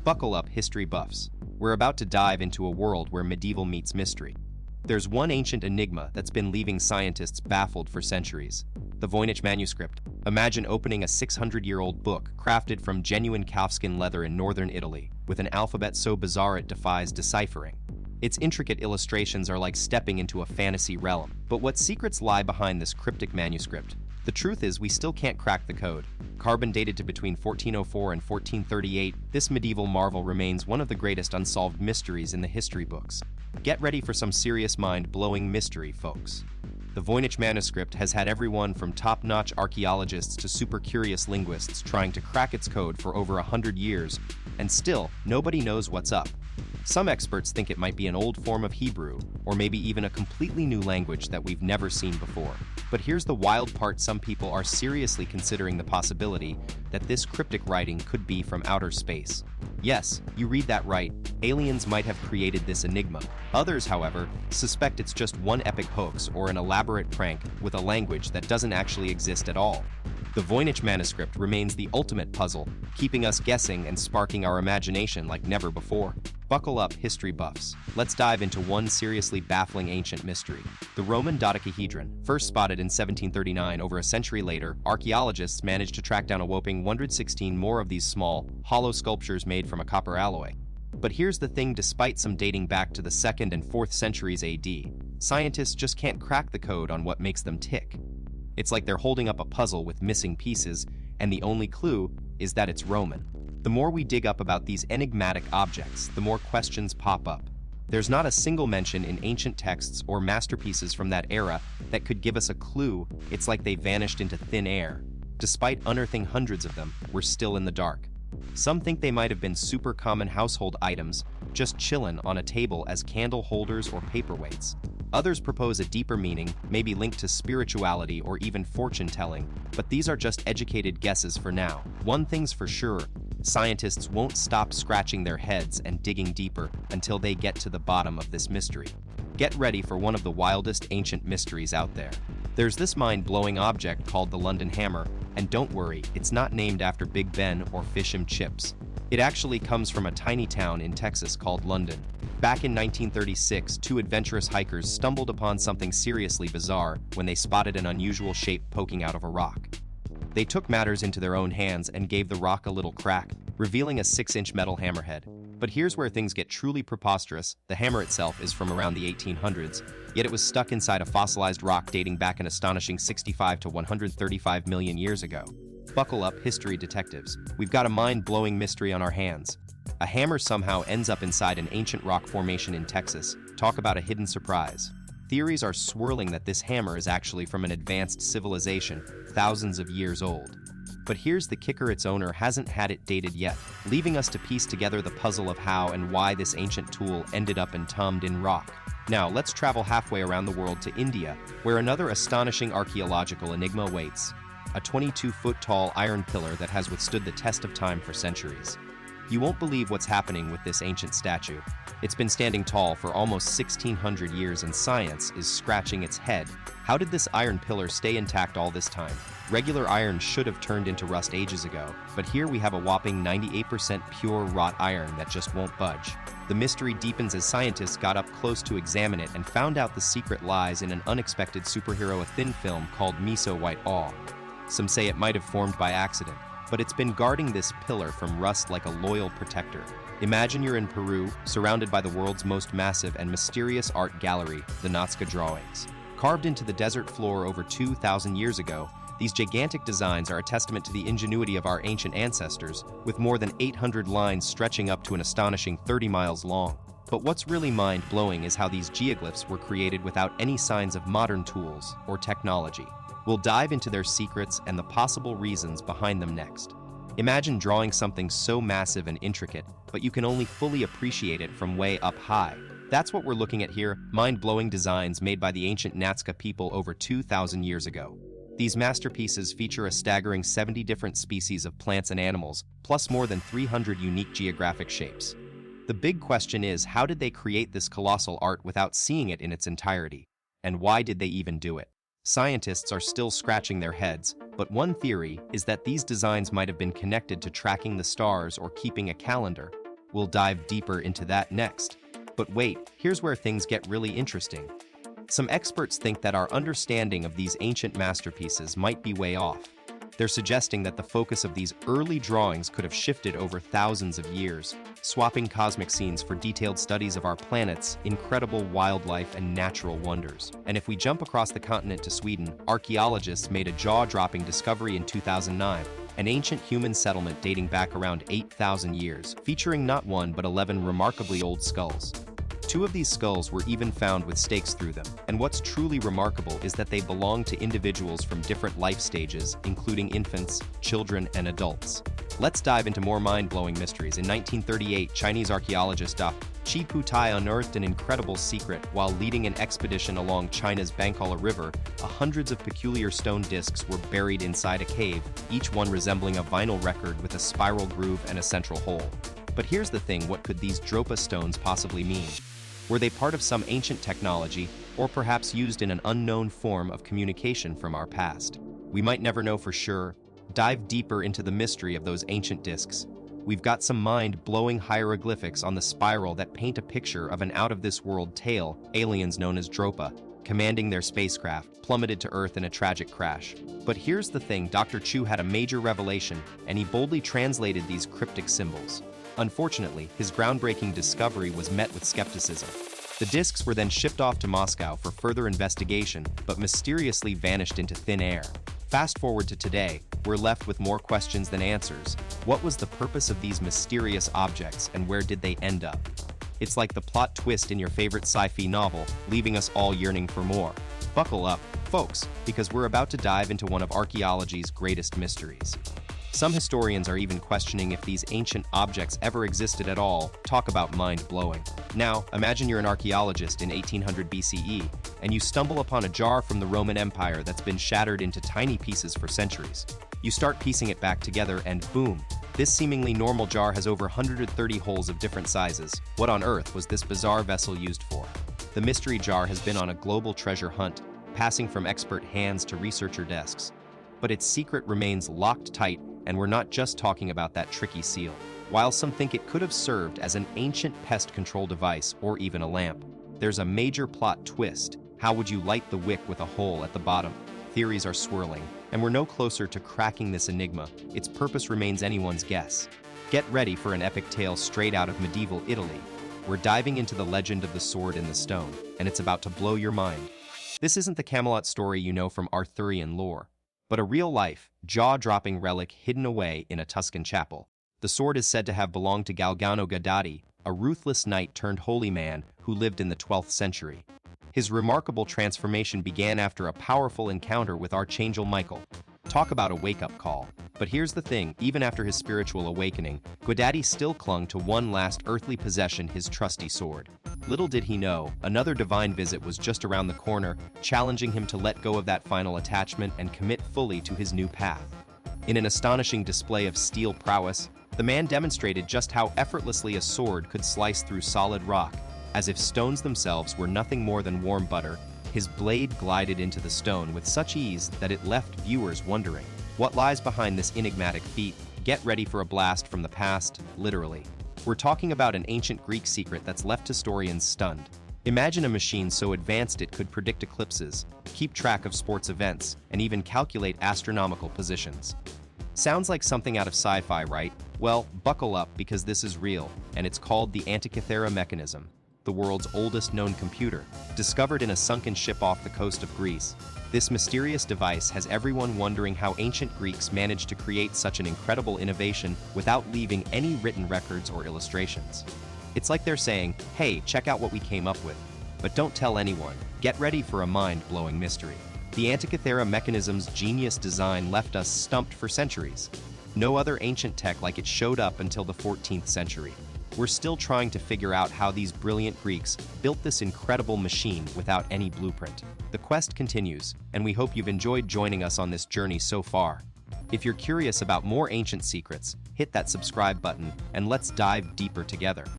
Buckle up, history buffs. We're about to dive into a world where medieval meets mystery. There's one ancient enigma that's been leaving scientists baffled for centuries. The Voynich manuscript. Imagine opening a 600-year-old book crafted from genuine calfskin leather in northern Italy, with an alphabet so bizarre it defies deciphering. Its intricate illustrations are like stepping into a fantasy realm. But what secrets lie behind this cryptic manuscript? The truth is, we still can't crack the code. Carbon dated to between 1404 and 1438, this medieval marvel remains one of the greatest unsolved mysteries in the history books. Get ready for some serious mind-blowing mystery, folks. The Voynich manuscript has had everyone from top-notch archaeologists to super-curious linguists trying to crack its code for over 100 years, and still, nobody knows what's up. Some experts think it might be an old form of Hebrew, or maybe even a completely new language that we've never seen before. But here's the wild part: some people are seriously considering the possibility that this cryptic writing could be from outer space. Yes, you read that right, aliens might have created this enigma. Others, however, suspect it's just one epic hoax or an elaborate prank with a language that doesn't actually exist at all. The Voynich manuscript remains the ultimate puzzle, keeping us guessing and sparking our imagination like never before. Buckle up, history buffs. Let's dive into one seriously baffling ancient mystery. The Roman dodecahedron, first spotted in 1739. Over a century later, archaeologists managed to track down a whopping 116 more of these small, hollow sculptures made from a copper alloy. But here's the thing: despite some dating back to the 2nd and 4th centuries AD, scientists just can't crack the code on what makes them tick. It's like they're holding up a puzzle with missing pieces, and the only clue is that it's Roman. The more we dig up about these enigmatic objects, the more questions pop up. There's not a single mention in ancient texts or masterpieces from that era that could give us a clue. It's like they vanished into thin air. Despite unearthing hundreds of them, we're still in the dark. Some think they might have been super common household items, just chillin' on a table as candle holders or paperweights. Others propose a deeper meaning, maybe linked to spirituality or even fortune-telling, but these are just educated guesses for now. One thing's for sure: scientists won't stop scratching their heads and digging deeper until they get to the bottom of this mystery. Get ready for one of the wildest ancient mysteries out there. There's this mind-blowing object called the London Hammer, and don't worry, it's not named after Big Ben or fish and chips. It actually comes from a tiny town in Texas called London. Back in 1936, two adventurous hikers stumbled upon something seriously bizarre when they spotted an unusual shape poking out of a rock. They took matters into their own hands and gave the rock a little crack, revealing a 6-inch metal hammerhead. But here's where things get truly preposterous. The hammer itself is from around the 1800s, yet it was stuck inside a fossilized rock dating back an astonishing 65 to 135 million years ago. Buckle up, history detectives. We've got a mind-blowing mystery on our hands. A hammer somehow ends up inside an ancient rock formation in Texas. Talk about a hidden surprise. Theories are swirling that this hammer is actually from an advanced civilization, thousands of years old. But here's the kicker: its owner hasn't had it dated yet, leaving us to piece together the puzzle of how and why this ancient tool ended up entombed in rock. Now, let's travel halfway around the world to India, where another astonishing archaeological enigma waits: a 22-foot-tall iron pillar that has withstood the test of time for centuries. You won't believe what's happening with this ancient statue. It's been standing tall for almost 1,600 years, and science is scratching its head. How did this iron pillar stay intact all this time? Regular iron should have turned into rust ages ago, but here we have a whopping 98% pure wrought iron that just won't budge. The mystery deepens as scientists got up close to examine it and found out the secret lies in an unexpected superhero, a thin film called meso-white awe. Some say it might have formed by accident, but it's been guarding this pillar from rust like a loyal protector. Imagine you're in Peru, surrounded by the world's most massive and mysterious art gallery, the Nazca drawings. Carved into the desert floor over 2,000 years ago, these gigantic designs are a testament to the ingenuity of our ancient ancestors, with more than 800 lines stretching up to an astonishing 30 miles long. But what's really mind-blowing is how these geoglyphs were created without any signs of modern tools or technology. We'll dive into their secrets and the possible reasons behind them next. Imagine drawing something so massive and intricate, but you can only fully appreciate it from way up high. That's what we're looking at here: mind-blowing designs made by the ancient Nazca people over 2,000 years ago. These masterpieces feature a staggering 70 different species of plants and animals, plus more than 300 unique geographic shapes. The big question is, how did they create this colossal art without seeing it in its entirety? And why did they even do it? Scientists are still scratching their heads, but one theory is that these designs might have been connected to tracking the stars or keeping a calendar. We'll dive deeper into that next. But wait, here's where things get really interesting. Some experts think that our understanding of these ancient masterpieces might be way off. They're suggesting that the focus of these early drawings could have shifted over thousands of years, swapping cosmic scenes for detailed studies of our planet's incredible wildlife and natural wonders. And if we jump across the continent to Sweden, archaeologists made a jaw-dropping discovery in 2009, an ancient human settlement dating back around 8,000 years, featuring not one but 11 remarkably old skulls. 2 of these skulls were even found with stakes through them, and what's truly remarkable is that they belong to individuals from different life stages, including infants, children, and adults. Let's dive into more mind-blowing mysteries. In 1938, Chinese archaeologist Qi Putai unearthed an incredible secret while leading an expedition along China's Bangkala River. Hundreds of peculiar stone discs were buried inside a cave, each one resembling a vinyl record with a spiral groove and a central hole. But here's the thing, what could these Dropa stones possibly mean? Were they part of some ancient technology, or perhaps used in an unknown form of communication from our past? We might never know for sure. Dive deeper into the mystery of those ancient discs. We've got some mind-blowing hieroglyphics on the spiral that paint a picture of an out-of-this-world tale, aliens known as Dropa, commanding their spacecraft, plummeted to Earth in a tragic crash. But here's the thing, Dr. Chu had a major revelation, and he boldly translated these cryptic symbols. Unfortunately, his groundbreaking discovery was met with skepticism. The discs were then shipped off to Moscow for further investigation, but mysteriously vanished into thin air. Fast forward to today, we're left with more questions than answers. What was the purpose of these mysterious objects, and where did they end up? It's like the plot twist in your favorite sci-fi novel, leaving us all yearning for more. Buckle up, folks, because we're about to dive into one of archaeology's greatest mysteries. Some historians are even questioning if these ancient objects ever existed at all. Talk about mind-blowing. Now, imagine you're an archaeologist in 1800 BCE, and you stumble upon a jar from the Roman Empire that's been shattered into tiny pieces for centuries. You start piecing it back together and boom, this seemingly normal jar has over 130 holes of different sizes. What on earth was this bizarre vessel used for? The mystery jar has been on a global treasure hunt, passing from expert hands to researcher desks. But its secret remains locked tight, and we're not just talking about that tricky seal. While some think it could have served as an ancient pest control device or even a lamp, there's a major plot twist. How would you light the wick with a hole at the bottom? Theories are swirling, and we're no closer to cracking this enigma. Its purpose remains anyone's guess. Get ready for an epic tale straight out of medieval Italy. We're diving into the legend of the sword in the stone, and it's about to blow your mind. This isn't the Camelot story you know from Arthurian lore, but a real-life, jaw-dropping relic hidden away in a Tuscan chapel. The sword is said to have belonged to Galgano Guardi, a ruthless knight turned holy man who lived in the 12th century. His remarkable transformation began after a powerful encounter with Archangel Michael. Talk about a wake-up call. But here's the thing, even after his spiritual awakening, Guardi still clung to one last earthly possession, his trusty sword. Little did he know, another divine visit was just around the corner, challenging him to let go of that final attachment and commit fully to his new path. In an astonishing display of steel prowess, the man demonstrated just how effortlessly a sword could slice through solid rock. As if stones themselves were nothing more than warm butter, his blade glided into the stone with such ease that it left viewers wondering. What lies behind this enigmatic feat? Get ready for a blast from the past, literally. We're talking about an ancient Greek secret that's left historians stunned. Imagine a machine so advanced it could predict eclipses, keep track of sports events, and even calculate astronomical positions. Sounds like something out of sci-fi, right? Well, buckle up because this is real, and it's called the Antikythera mechanism, the world's oldest known computer, discovered in a sunken ship off the coast of Greece. This mysterious device has everyone wondering how ancient Greeks managed to create such an incredible innovation without leaving any written records or illustrations. It's like they're saying, hey, check out what we came up with. But don't tell anyone. Get ready for a mind-blowing mystery. The Antikythera mechanism's genius design left us stumped for centuries. No other ancient tech like it showed up until the 14th century. We're still trying to figure out how these brilliant Greeks built this incredible machine without any blueprint. The quest continues, and we hope you've enjoyed joining us on this journey so far. If you're curious about more ancient secrets, hit that subscribe button and let's dive deeper together.